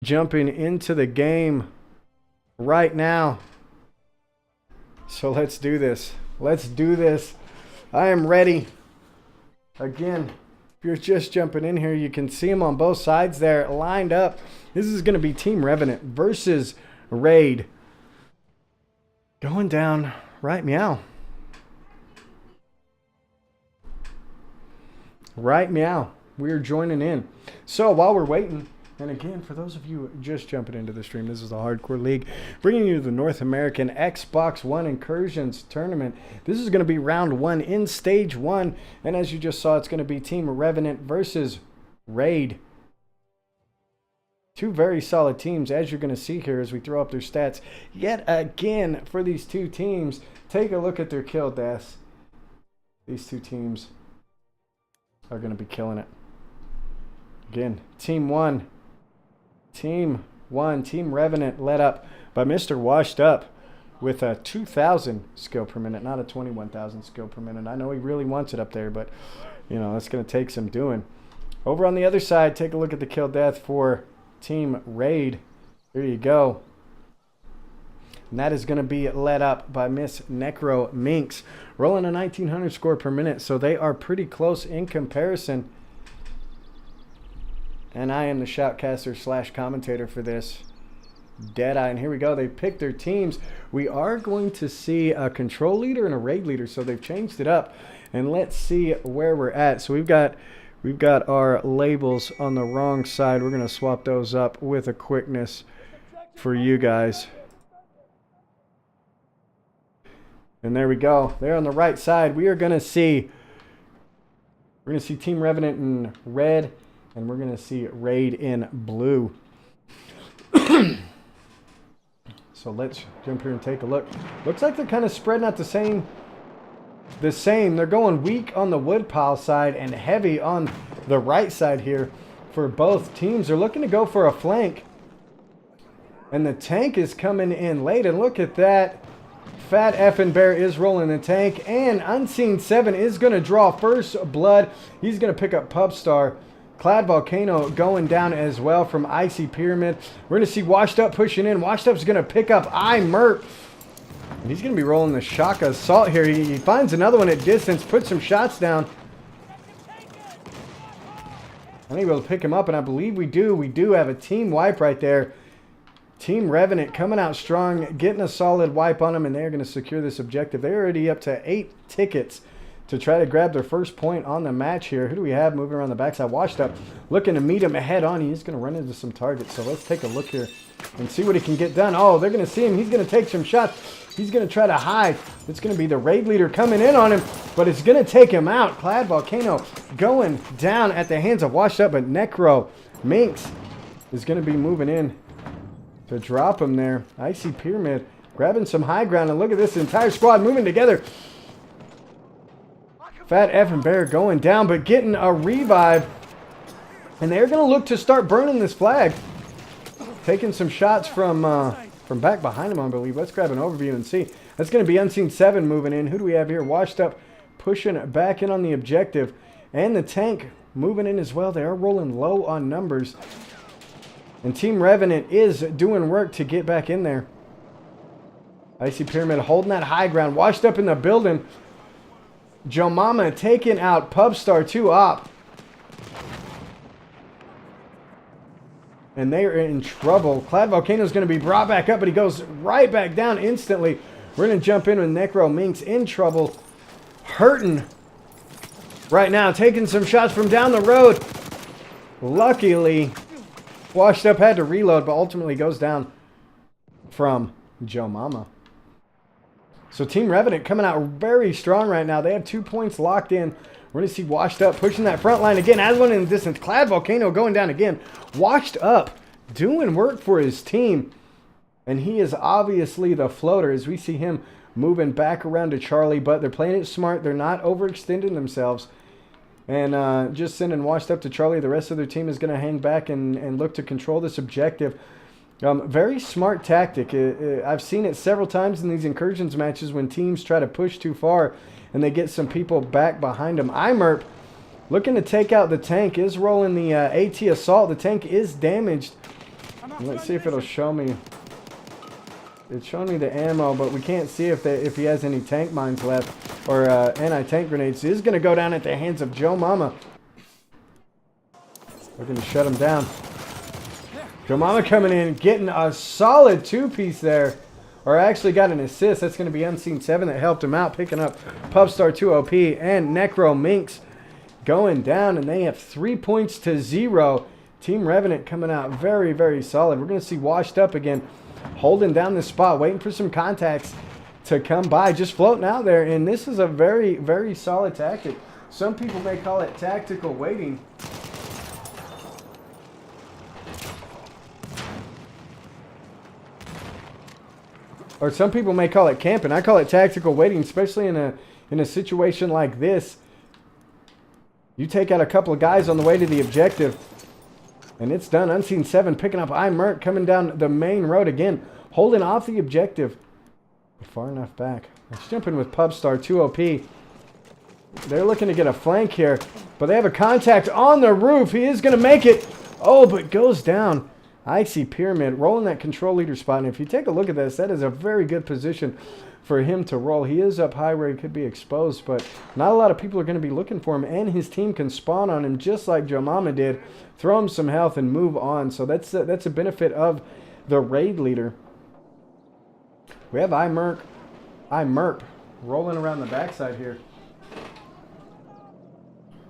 jumping into the game right now. So let's do this. Let's do this. I am ready. Again, if you're just jumping in here, you can see them on both sides there lined up. This is going to be Team Revenant versus Raid. Going down right meow. Right meow. We're joining in. So while we're waiting, and again, for those of you just jumping into the stream, this is the Hardcore League, bringing you the North American Xbox One Incursions tournament. This is going to be round 1 in stage 1, and as you just saw, it's going to be Team Revenant versus Raid. Two very solid teams, as you're going to see here as we throw up their stats. Yet again, for these two teams, take a look at their kill deaths. These two teams are going to be killing it. Again, Team 1. Team Revenant led up by Mr. Washed Up with a 2,000 skill per minute, not a 21,000 skill per minute. I know he really wants it up there, but, you know, that's going to take some doing. Over on the other side, take a look at the kill death for Team Raid. Here you go. And that is going to be led up by Miss Necro Minx, rolling a 1,900 score per minute, so they are pretty close in comparison. And I am the shoutcaster / commentator for this. Deadeye. And here we go. They picked their teams. We are going to see a control leader and a raid leader, so they've changed it up. And let's see where we're at. So we've got our labels on the wrong side. We're going to swap those up with a quickness for you guys. And there we go. There on the right side, we're going to see Team Revenant in red, and we're going to see Raid in blue. So let's jump here and take a look. Looks like they're kind of spreading out the same. They're going weak on the woodpile side and heavy on the right side here for both teams. They're looking to go for a flank. And the tank is coming in late. And look at that. Fat effing Bear is rolling the tank. And Unseen 7 is going to draw first blood. He's going to pick up Pubstar. Clad Volcano going down as well from Icy Pyramid. We're going to see Washed Up pushing in. Washed Up's going to pick up iMerp. And he's going to be rolling the Shaka Assault here. He finds another one at distance, puts some shots down. Unable to pick him up, and I believe we do. We do have a team wipe right there. Team Revenant coming out strong, getting a solid wipe on them, and they're going to secure this objective. They're already up to 8 tickets to try to grab their first point on the match here. Who do we have moving around the backside? Washed Up, looking to meet him head on. He's going to run into some targets, so let's take a look here and see what he can get done. Oh, they're going to see him. He's going to take some shots. He's going to try to hide. It's going to be the raid leader coming in on him, but it's going to take him out. Clad Volcano going down at the hands of Washed Up, but Necro Minx is going to be moving in to drop him there. Icy Pyramid grabbing some high ground, and look at this entire squad moving together. Fat effing Bear going down, but getting a revive. And they're going to look to start burning this flag. Taking some shots from back behind him, I believe. Let's grab an overview and see. That's going to be Unseen 7 moving in. Who do we have here? Washed Up pushing back in on the objective. And the tank moving in as well. They are rolling low on numbers. And Team Revenant is doing work to get back in there. Icy Pyramid holding that high ground. Washed Up in the building. Joe Mama taking out Pubstar 2 op. And they are in trouble. Clad Volcano is going to be brought back up, but he goes right back down instantly. We're going to jump in with Necro Minx in trouble. Hurting right now. Taking some shots from down the road. Luckily, Washed Up had to reload, but ultimately goes down from Joe Mama. So Team Revenant coming out very strong right now. They have 2 points locked in. We're going to see Washed Up pushing that front line again. Has one in the distance. Clad Volcano going down again. Washed Up doing work for his team. And he is obviously the floater as we see him moving back around to Charlie. But they're playing it smart. They're not overextending themselves. And just sending Washed Up to Charlie. The rest of their team is going to hang back and look to control this objective. Very smart tactic. I've seen it several times in these Incursions matches when teams try to push too far and they get some people back behind them. iMerp looking to take out the tank, is rolling the AT Assault. The tank is damaged. Let's see if it'll show me. It's showing me the ammo, but we can't see if he has any tank mines left or anti-tank grenades. He is going to go down at the hands of Joe Mama. We're going to shut him down. Joe Mama coming in, getting a solid two-piece there. Or actually got an assist. That's going to be Unseen 7 that helped him out, picking up Pubstar 2OP and Necro Minx going down, and they have 3 points to 0. Team Revenant coming out very, very solid. We're going to see Washed Up again, holding down this spot, waiting for some contacts to come by, just floating out there. And this is a very, very solid tactic. Some people may call it tactical waiting. Or some people may call it camping. I call it tactical waiting, especially in a situation like this. You take out a couple of guys on the way to the objective, and it's done. Unseen 7 picking up iMerc, coming down the main road again, holding off the objective. Far enough back. Let's jump in with Pubstar 2OP. They're looking to get a flank here, but they have a contact on the roof. He is going to make it. Oh, but goes down. Icy Pyramid rolling that control leader spot. And if you take a look at this, that is a very good position for him to roll. He is up high where he could be exposed, but not a lot of people are going to be looking for him, and his team can spawn on him just like Joe Mama did, throw him some health and move on. So that's a benefit of the raid leader. We have iMerc rolling around the backside here,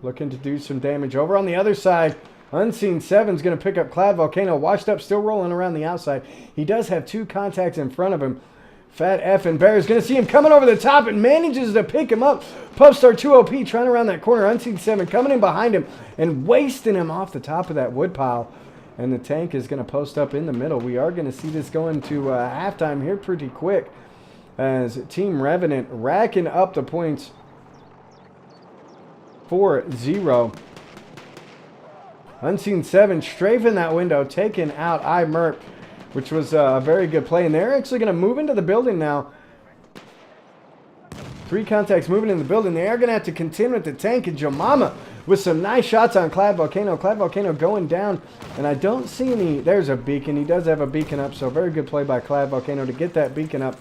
looking to do some damage. Over on the other side, Unseen 7's going to pick up Cloud Volcano. Washed Up still rolling around the outside. He does have 2 contacts in front of him. Fat F and Bear is going to see him coming over the top and manages to pick him up. Pubstar 2OP trying around that corner. Unseen 7 coming in behind him and wasting him off the top of that wood pile. And the tank is going to post up in the middle. We are going to see this going to halftime here pretty quick, as Team Revenant racking up the points 4-0. Unseen 7 strafing that window, taking out iMerc, which was a very good play. And they're actually going to move into the building now. 3 contacts moving in the building. They are going to have to contend with the tank, and Jomama with some nice shots on Cloud Volcano. Cloud Volcano going down, and I don't see any. There's a beacon. He does have a beacon up, so very good play by Cloud Volcano to get that beacon up.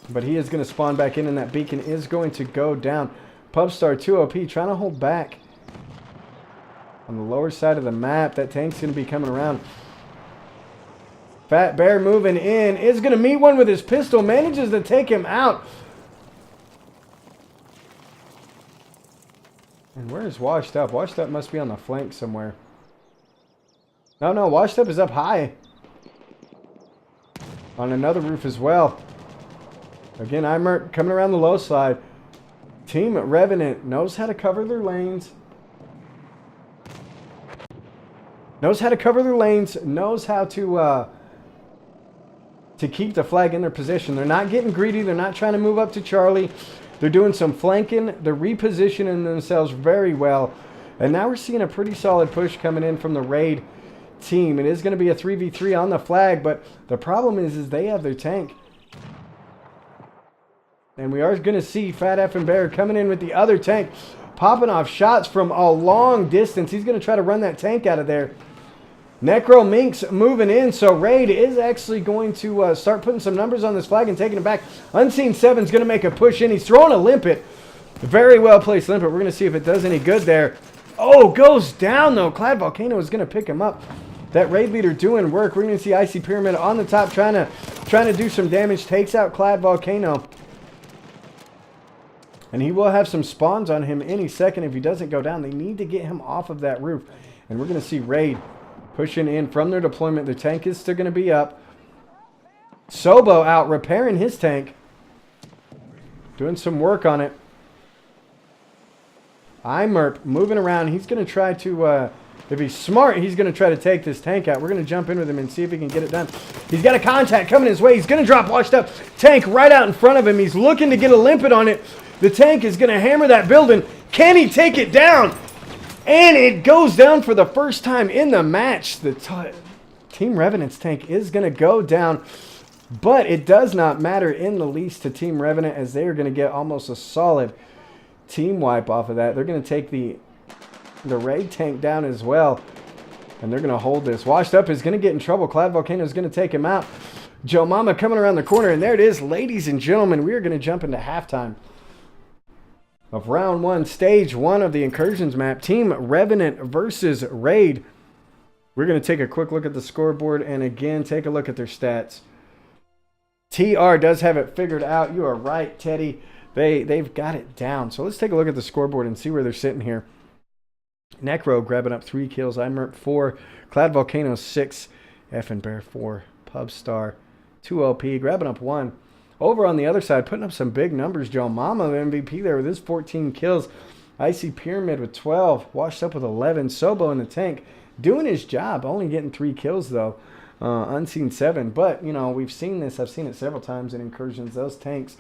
But he is going to spawn back in, and that beacon is going to go down. Pubstar 2OP trying to hold back on the lower side of the map. That tank's going to be coming around. Fat Bear moving in. Is going to meet one with his pistol. Manages to take him out. And where is Washed Up? Washed Up must be on the flank somewhere. No, Washed Up is up high. On another roof as well. Again, iMerc coming around the low side. Team Revenant knows how to cover their lanes. Knows how to to keep the flag in their position. They're not getting greedy. They're not trying to move up to Charlie. They're doing some flanking. They're repositioning themselves very well. And now we're seeing a pretty solid push coming in from the raid team. It is going to be a 3v3 on the flag, but the problem is they have their tank. And we are going to see Fat F and Bear coming in with the other tank, popping off shots from a long distance. He's going to try to run that tank out of there. Necro Minx moving in, so Raid is actually going to start putting some numbers on this flag and taking it back. Unseen 7's going to make a push in. He's throwing a limpet. Very well placed limpet. We're going to see if it does any good there. Oh, goes down though. Cloud Volcano is going to pick him up. That raid leader doing work. We're going to see Icy Pyramid on the top trying to do some damage. Takes out Cloud Volcano. And he will have some spawns on him any second if he doesn't go down. They need to get him off of that roof. And we're going to see Raid pushing in from their deployment. Their tank is still going to be up. Sobo out repairing his tank. Doing some work on it. iMerc moving around. He's going to try to, if he's smart, he's going to try to take this tank out. We're going to jump in with him and see if he can get it done. He's got a contact coming his way. He's going to drop Washed Up. Tank right out in front of him. He's looking to get a limpet on it. The tank is going to hammer that building. Can he take it down? And it goes down for the first time in the match. The Team Revenant's tank is going to go down. But it does not matter in the least to Team Revenant, as they are going to get almost a solid team wipe off of that. They're going to take the raid tank down as well. And they're going to hold this. Washed Up is going to get in trouble. Cloud Volcano is going to take him out. Joe Mama coming around the corner. And there it is, ladies and gentlemen. We are going to jump into halftime of round 1, stage 1 of the Incursions map. Team Revenant versus Raid. We're going to take a quick look at the scoreboard. And again, take a look at their stats. TR does have it figured out. You are right, Teddy. They've got it down. So let's take a look at the scoreboard and see where they're sitting here. Necro grabbing up 3 kills. Imurp 4. Cloud Volcano 6. F and Bear 4. Pubstar 2 LP grabbing up 1. Over on the other side, putting up some big numbers. Joe Mama, the MVP there with his 14 kills. Icy Pyramid with 12. Washed Up with 11. Sobo in the tank doing his job. Only getting 3 kills though. Unseen 7. But, you know, we've seen this. I've seen it several times in Incursions. Those tanks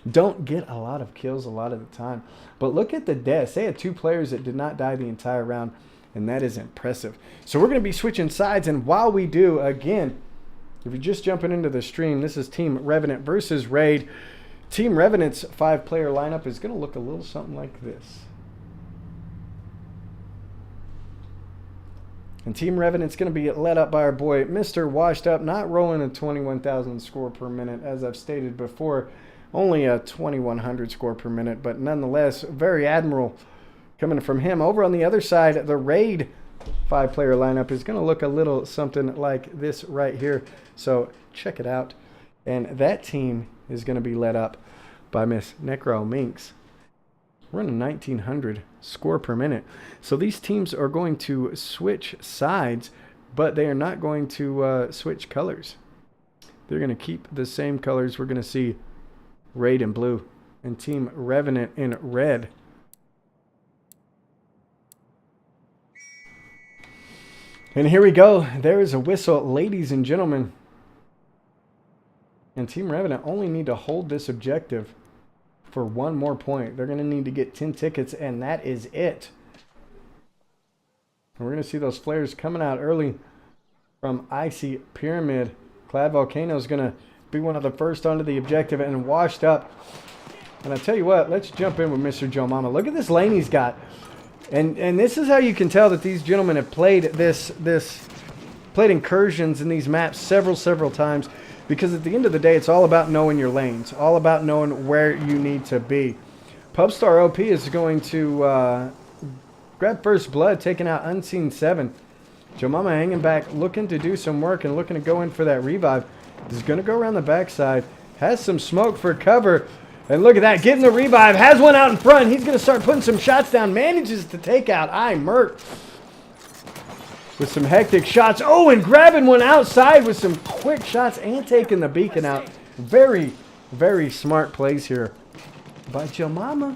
don't get a lot of kills a lot of the time. But look at the deaths. They had 2 players that did not die the entire round, and that is impressive. So we're going to be switching sides, and while we do, again, if you're just jumping into the stream, this is Team Revenant versus Raid. Team Revenant's 5-player lineup is going to look a little something like this. And Team Revenant's going to be led up by our boy, Mr. Washed Up, not rolling a 21,000 score per minute, as I've stated before. Only a 2,100 score per minute, but nonetheless, very admirable coming from him. Over on the other side, the Raid 5-player lineup is going to look a little something like this right here. So check it out. And that team is going to be led up by Miss Necro Minx, running 1,900 score per minute. So these teams are going to switch sides, but they are not going to switch colors. They're going to keep the same colors. We're going to see Raid in blue and Team Revenant in red. And here we go. There is a whistle, ladies and gentlemen. And Team Revenant only need to hold this objective for 1 more point. They're going to need to get 10 tickets, and that is it. And we're going to see those flares coming out early from Icy Pyramid. Cloud Volcano is going to be one of the first onto the objective and Washed Up. And I tell you what, let's jump in with Mr. Joe Mama. Look at this lane he's got. And this is how you can tell that these gentlemen have played played Incursions in these maps several times, because at the end of the day, it's all about knowing your lanes, all about knowing where you need to be. Pubstar OP is going to grab first blood, taking out Unseen 7. Joe Mama hanging back, looking to do some work and looking to go in for that revive. He's going to go around the backside. Has some smoke for cover. And look at that. Getting the revive. Has one out in front. He's going to start putting some shots down. Manages to take out Imurp with some hectic shots. Oh, and grabbing one outside with some quick shots and taking the beacon out. Very, very smart plays here by Joe Mama.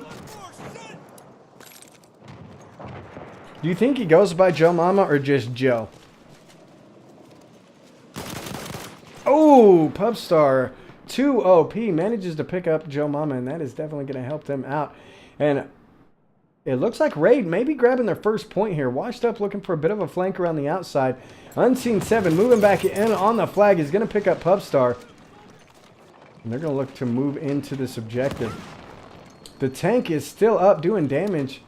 Do you think he goes by Joe Mama or just Joe? Oh, Pubstar 2 OP manages to pick up Joe Mama, and that is definitely going to help them out. And it looks like Raid may be grabbing their first point here. Washed Up looking for a bit of a flank around the outside. Unseen 7 moving back in on the flag is going to pick up Pubstar. And they're going to look to move into this objective. The tank is still up doing damage.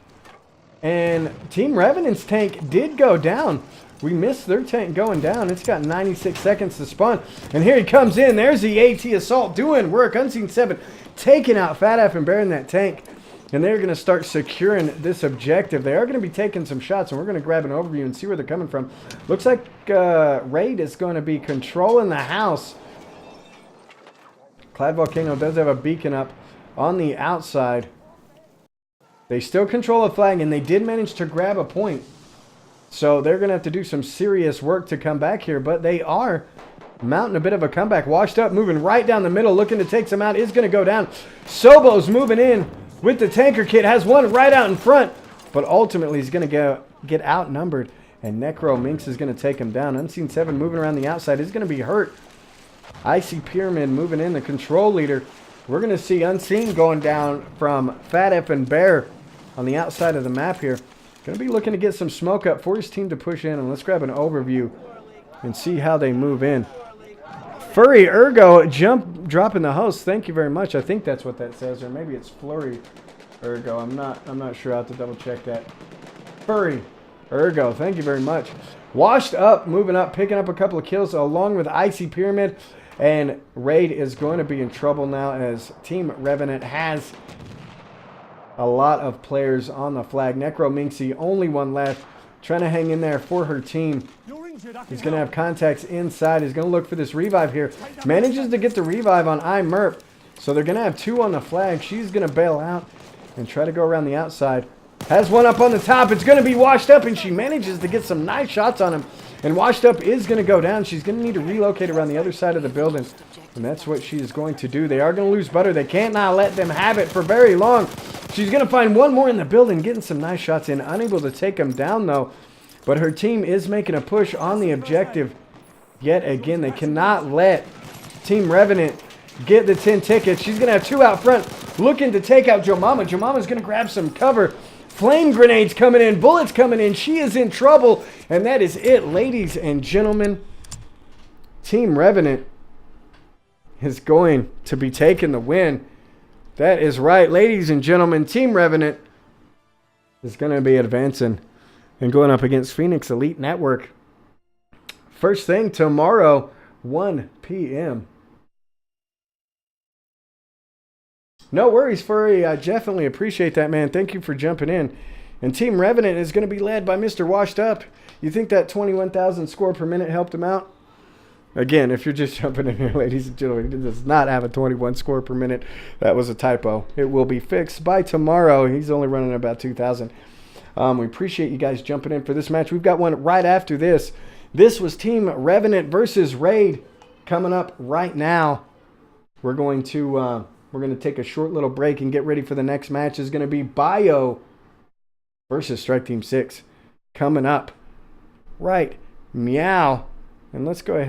And Team Revenant's tank did go down. We missed their tank going down. It's got 96 seconds to spawn. And here he comes in. There's the AT Assault doing work. Unseen 7 taking out Fat F and Bear in that tank. And they're going to start securing this objective. They are going to be taking some shots, and we're going to grab an overview and see where they're coming from. Looks like Raid is going to be controlling the house. Cloud Volcano does have a beacon up on the outside. They still control the flag, and they did manage to grab a point. So they're going to have to do some serious work to come back here, but they are mounting a bit of a comeback. Washed Up, moving right down the middle, looking to take some out, is going to go down. Sobo's moving in with the tanker kit, has one right out in front, but ultimately he's going to get outnumbered, and Necro Minx is going to take him down. Unseen 7 moving around the outside is going to be hurt. Icy Pyramid moving in, the control leader. We're going to see Unseen going down from Fat F and Bear on the outside of the map here. Going to be looking to get some smoke up for his team to push in. And let's grab an overview and see how they move in. Furry Ergo dropping the host. Thank you very much. I think that's what that says. Or maybe it's Flurry Ergo. I'm not sure. I'll have to double check that. Furry Ergo. Thank you very much. Washed Up moving up, picking up a couple of kills along with Icy Pyramid. And Raid is going to be in trouble now as Team Revenant has a lot of players on the flag. Necro Mink's the only one left, trying to hang in there for her team. He's going to have contacts inside. He's going to look for this revive here. Manages to get the revive on iMurp. So they're going to have 2 on the flag. She's going to bail out and try to go around the outside. Has one up on the top. It's going to be Washed Up, and she manages to get some nice shots on him. And Washed Up is going to go down. She's going to need to relocate around the other side of the building. And that's what she is going to do. They are going to lose butter. They can't not let them have it for very long. She's going to find one more in the building, getting some nice shots in. Unable to take them down, though. But her team is making a push on the objective. Yet again, they cannot let Team Revenant get the 10 tickets. She's going to have 2 out front looking to take out Jomama. Jomama's going to grab some cover. Flame grenades coming in. Bullets coming in. She is in trouble. And that is it, ladies and gentlemen. Team Revenant is going to be taking the win. That is right, ladies and gentlemen. Team Revenant is going to be advancing and going up against Phoenix Elite Network. First thing tomorrow, 1 p.m. No worries, Furry. I definitely appreciate that, man. Thank you for jumping in. And Team Revenant is going to be led by Mr. Washed Up. You think that 21,000 score per minute helped him out? Again, if you're just jumping in here, ladies and gentlemen, he does not have a 21 score per minute. That was a typo. It will be fixed by tomorrow. He's only running about 2,000. We appreciate you guys jumping in for this match. We've got one right after this. This was Team Revenant versus Raid coming up right now. We're going to take a short little break and get ready for the next match. Is going to be Bio versus Strike Team 6 coming up right meow. And let's go ahead.